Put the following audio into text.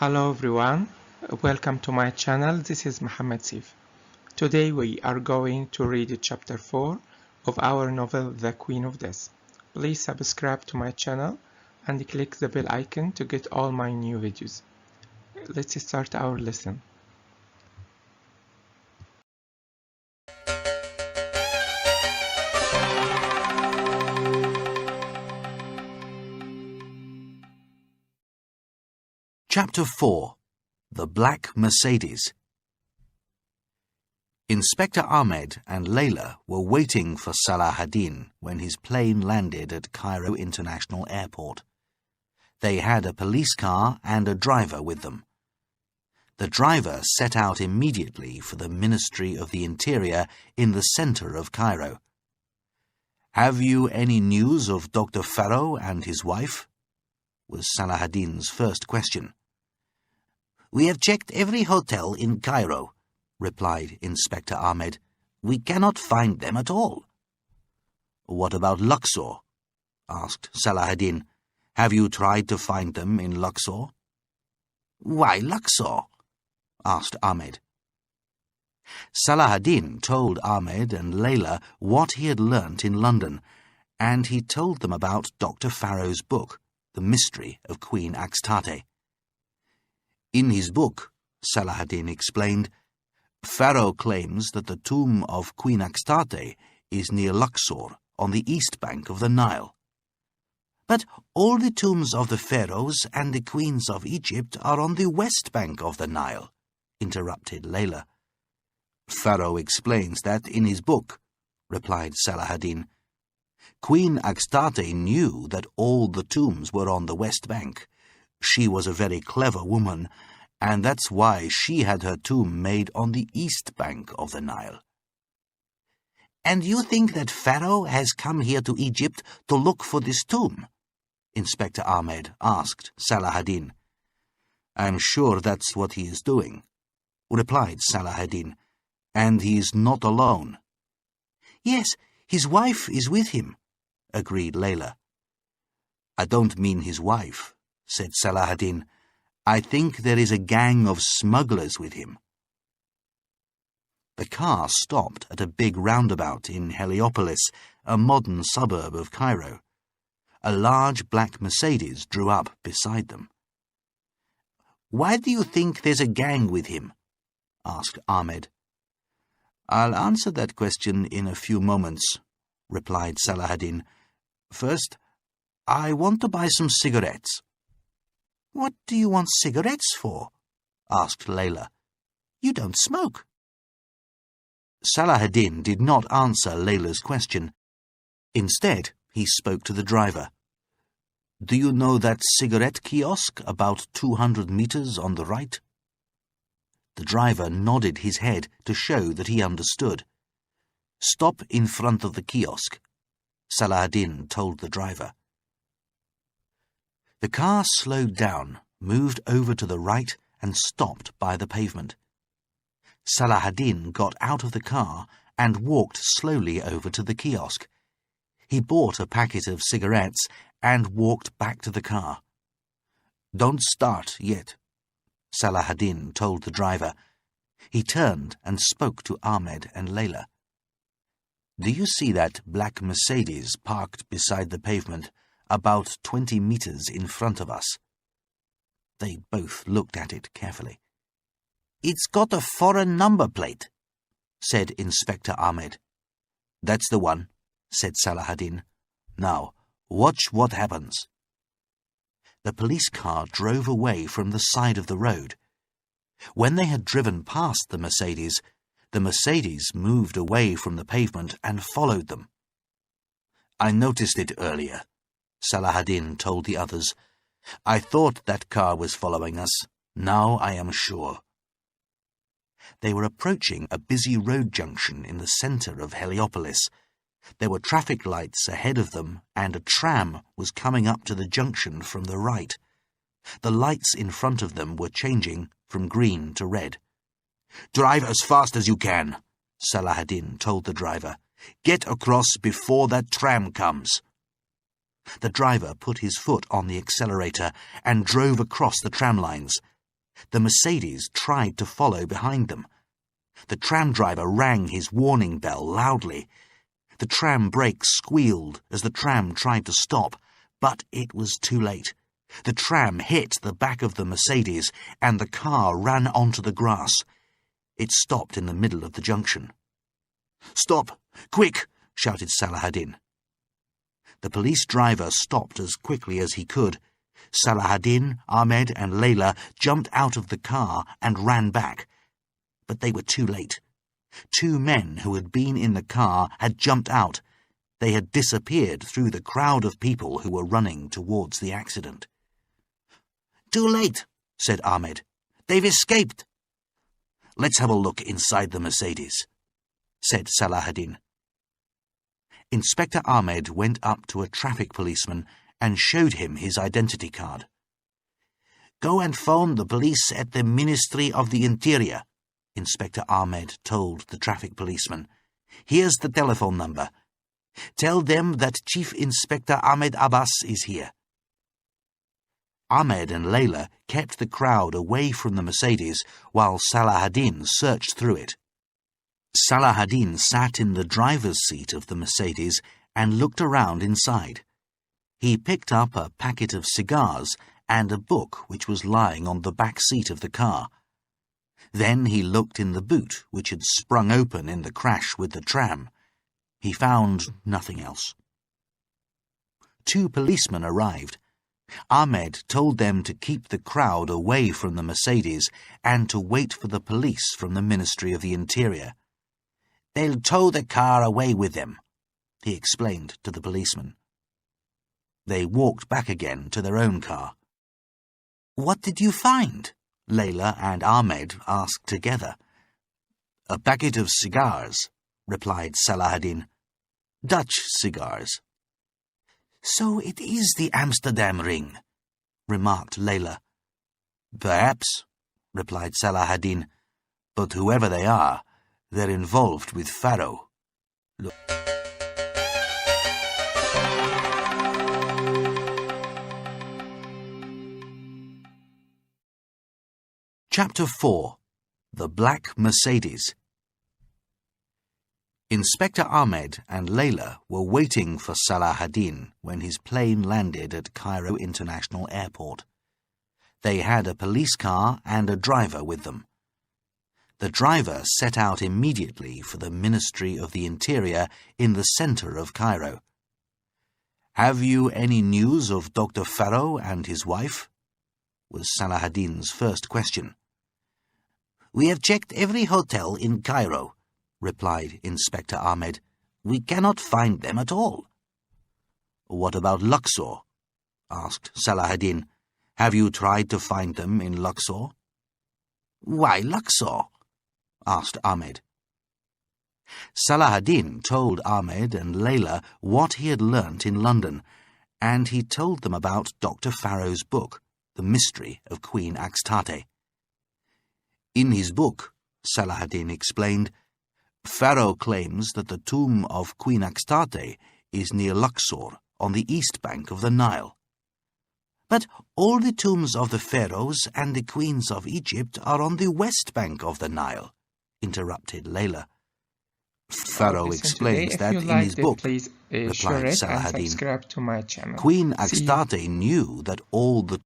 Hello everyone, welcome to my channel. This is Mohammed Sif. Today we are going to read chapter 4 of our novel The Queen of Death. Please subscribe to my channel and click the bell icon to get all my new videos. Let's start our lesson. Chapter 4 The Black Mercedes. Inspector Ahmed and Layla were waiting for Salah ad-Din when his plane landed at Cairo International Airport. They had a police car and a driver with them. The driver set out immediately for the Ministry of the Interior in the center of Cairo. "Have you any news of Dr. Pharaoh and his wife?" was Salah ad-Din's first question. "We have checked every hotel in Cairo," replied Inspector Ahmed. "We cannot find them at all." "What about Luxor?" asked Salah ad-Din. "Have you tried to find them in Luxor?" "Why Luxor?" asked Ahmed. Salah ad-Din told Ahmed and Layla what he had learnt in London, and he told them about Dr. Pharaoh's book, The Mystery of Queen Axtate. "In his book," Salah ad-Din explained, "Pharaoh claims that the tomb of Queen Axtate is near Luxor on the east bank of the Nile." "But all the tombs of the pharaohs and the queens of Egypt are on the west bank of the Nile," interrupted Layla. "Pharaoh explains that in his book," replied Salah ad-Din. "Queen Axtate knew that all the tombs were on the west bank. She was a very clever woman, and that's why she had her tomb made on the east bank of the Nile." "And you think that Pharaoh has come here to Egypt to look for this tomb?" Inspector Ahmed asked Salah ad-Din. "I'm sure that's what he is doing," replied Salah ad-Din, "and he is not alone." "Yes, his wife is with him," agreed Layla. "I don't mean his wife," said Salah ad-Din. "I think there is a gang of smugglers with him." The car stopped at a big roundabout in Heliopolis, a modern suburb of Cairo. A large black Mercedes drew up beside them. "Why do you think there's a gang with him?" asked Ahmed. "I'll answer that question in a few moments," replied Salah ad-Din. "First, I want to buy some cigarettes." "What do you want cigarettes for?" asked Layla. "You don't smoke." Salah ad-Din did not answer Layla's question. Instead, he spoke to the driver. "Do you know that cigarette kiosk about 200 meters on the right?" The driver nodded his head to show that he understood. "Stop in front of the kiosk," Salah ad-Din told the driver. The car slowed down, moved over to the right, and stopped by the pavement. Salah ad-Din got out of the car and walked slowly over to the kiosk. He bought a packet of cigarettes and walked back to the car. "Don't start yet," Salah ad-Din told the driver. He turned and spoke to Ahmed and Layla. "Do you see that black Mercedes parked beside the pavement, about 20 meters in front of us?" They both looked at it carefully. "It's got a foreign number plate," said Inspector Ahmed. "That's the one," said Salah ad-Din. "Now, watch what happens." The police car drove away from the side of the road. When they had driven past the Mercedes moved away from the pavement and followed them. "I noticed it earlier," Salah ad-Din told the others. "I thought that car was following us. Now I am sure." They were approaching a busy road junction in the center of Heliopolis. There were traffic lights ahead of them, and a tram was coming up to the junction from the right. The lights in front of them were changing from green to red. "Drive as fast as you can," Salah ad-Din told the driver. "Get across before that tram comes." The driver put his foot on the accelerator and drove across the tram lines. The Mercedes tried to follow behind them. The tram driver rang his warning bell loudly. The tram brakes squealed as the tram tried to stop, but it was too late. The tram hit the back of the Mercedes, and the car ran onto the grass. It stopped in the middle of the junction. "Stop! Quick!" shouted Salahadin. The police driver stopped as quickly as he could. Salahadin, Ahmed, and Layla jumped out of the car and ran back. But they were too late. 2 men who had been in the car had jumped out. They had disappeared through the crowd of people who were running towards the accident. "Too late," said Ahmed. "They've escaped." "Let's have a look inside the Mercedes," said Salahadin. Inspector Ahmed went up to a traffic policeman and showed him his identity card. "Go and phone the police at the Ministry of the Interior," Inspector Ahmed told the traffic policeman. "Here's the telephone number. Tell them that Chief Inspector Ahmed Abbas is here." Ahmed and Layla kept the crowd away from the Mercedes while Salahadin searched through it. Salahadin sat in the driver's seat of the Mercedes and looked around inside. He picked up a packet of cigars and a book which was lying on the back seat of the car. Then he looked in the boot which had sprung open in the crash with the tram. He found nothing else. 2 policemen arrived. Ahmed told them to keep the crowd away from the Mercedes and to wait for the police from the Ministry of the Interior. "They'll tow the car away with them," he explained to the policeman. They walked back again to their own car. "What did you find?" Layla and Ahmed asked together. "A packet of cigars," replied Salahadin. "Dutch cigars." "So it is the Amsterdam ring," remarked Layla. "Perhaps," replied Salahadin. "But whoever they are, they're involved with Pharaoh. Look. Chapter 4. The Black Mercedes. Inspector Ahmed and Layla were waiting for Salahadin when his plane landed at Cairo International Airport. They had a police car and a driver with them. The driver set out immediately for the Ministry of the Interior in the center of Cairo. "Have you any news of Dr. Pharaoh and his wife?" was Salahadin's first question. "We have checked every hotel in Cairo," replied Inspector Ahmed. "We cannot find them at all." "What about Luxor?" asked Salahadin. "Have you tried to find them in Luxor?" "Why Luxor?" asked Ahmed. Salahadin told Ahmed and Layla what he had learnt in London, and he told them about Dr. Pharaoh's book, The Mystery of Queen Axtate. In his book, Salahadin explained, Pharaoh claims that the tomb of Queen Axtate is near Luxor, on the east bank of the Nile. "But all the tombs of the pharaohs and the queens of Egypt are on the west bank of the Nile," interrupted Layla. "Pharaoh explains that in his book," replied Salahadin. "Queen Axtate knew that all the